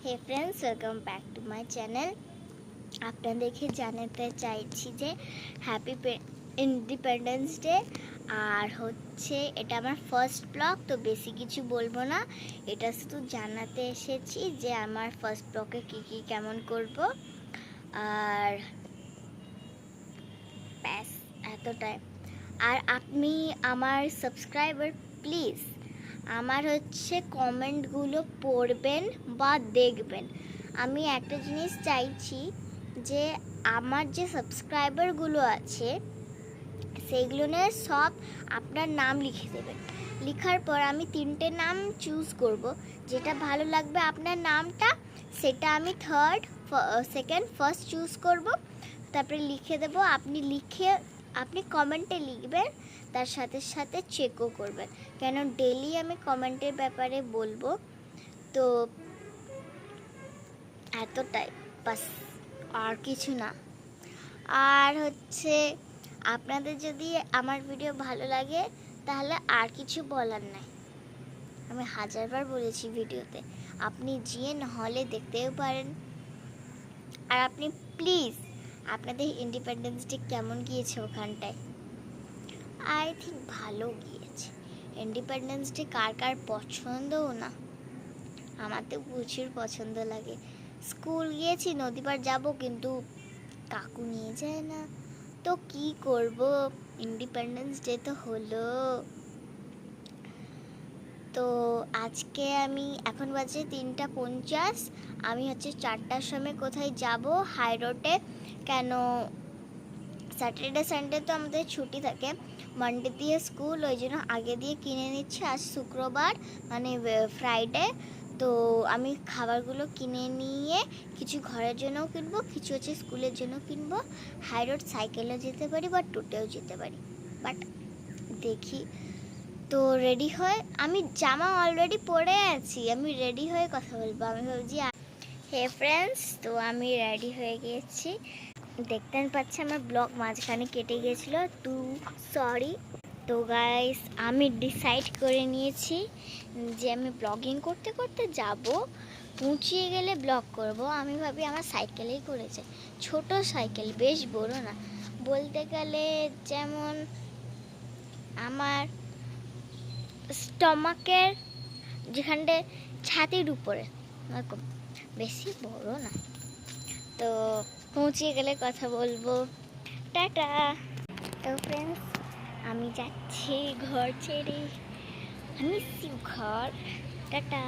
Hey friends, welcome back to my channel. আপনাদেরকে জানাতে চাইছি যে হ্যাপি ইন্ডিপেন্ডেন্স ডে। আর এটা আমার ফার্স্ট ব্লগ, তো বেশি কিছু বলবো না। এটা শুধু জানাতে এসেছি যে আমার ফার্স্ট ব্লগে কী কেমন করব। আর ব্যাস, এতটাই। আর আপনি আমার সাবস্ক্রাইবার, প্লিজ আমার কমেন্টগুলো পড়বেন বা দেখবেন। আমি একটা জিনিস চাইছি যে আমার যে সাবস্ক্রাইবারগুলো আছে সেইগুলো নিয়ে সব আপনার নাম লিখে দেবেন। লেখার পর আমি 3টে নাম চুজ করব, যেটা ভালো লাগবে আপনার নামটা সেটা আমি থার্ড, সেকেন্ড, ফার্স্ট চুজ করব। তারপরে লিখে দেব। আপনি কমেন্টে লিখবেন, তার সাথে সাথে চেকও করবেন, কেন ডেলি আমি কমেন্টের ব্যাপারে বলবো। তো এতটাই, বাস, আর কিছু না। আর আপনাদের যদি আমার ভিডিও ভালো লাগে তাহলে আর কিছু বলার নাই। আমি হাজারবার বলেছি ভিডিওতে, আপনি গিয়ে হলে দেখতেও পারেন। আর আপনি প্লিজ আপনাদের ইন্ডিপেন্ডেন্স ডে কেমন গিয়েছে ওখানটায়? আই থিঙ্ক ভালো গিয়েছে। ইন্ডিপেন্ডেন্স ডে কার কার পছন্দও না, আমার তো প্রচুর পছন্দ লাগে। স্কুল গিয়েছি, নদীপাড় যাব, কিন্তু কাকু নিয়ে যায় না, তো কি করব। ইন্ডিপেন্ডেন্স ডে তো হলো। তো আজকে আমি এখন বাজে 3:50, আমি 4টার সময় কোথায় যাব, হাই রোডে। কেন স্যাটারডে সানডে তো আমাদের ছুটি থাকে, মানডে দিয়ে স্কুল, ওই জন্য আগে দিয়ে কিনে নিচ্ছি। আজ শুক্রবার মানে ফ্রাইডে, তো আমি খাবারগুলো কিনে নিয়ে কিছু ঘরের জন্যও কিনবো, কিছু স্কুলের জন্য কিনবো। হাই রোড সাইকেলেও যেতে পারি বা টোটোও যেতে পারি, বাট দেখি। তো রেডি হয়ে, আমি জামা অলরেডি পরে আছি, আমি রেডি হয়ে কথা বলবো। আমি ভাবছি হে ফ্রেন্ডস, তো আমি রেডি হয়ে গিয়েছি। দেখতে পাচ্ছি আমার ব্লগ মাঝখানে কেটে গিয়েছিলো, টু সরি। তো গাইস, আমি ডিসাইড করে নিয়েছি যে আমি ব্লগিং করতে করতে যাব, পৌঁছিয়ে গেলে ব্লগ করব। আমি ভাবি আমার সাইকেলেই করেছে, ছোট সাইকেল, বেশ বড় না। বলতে গেলে যেমন আমার স্টমাকের যেখানটা ছাতির উপরে, এরকম, বেশি বড় না। তো পৌঁছিয়ে গেলে কথা বলবো। টাটা। তো ফ্রেন্ডস, আমি যাচ্ছি ঘর ছেড়ে, আমি ঘর। টাটা।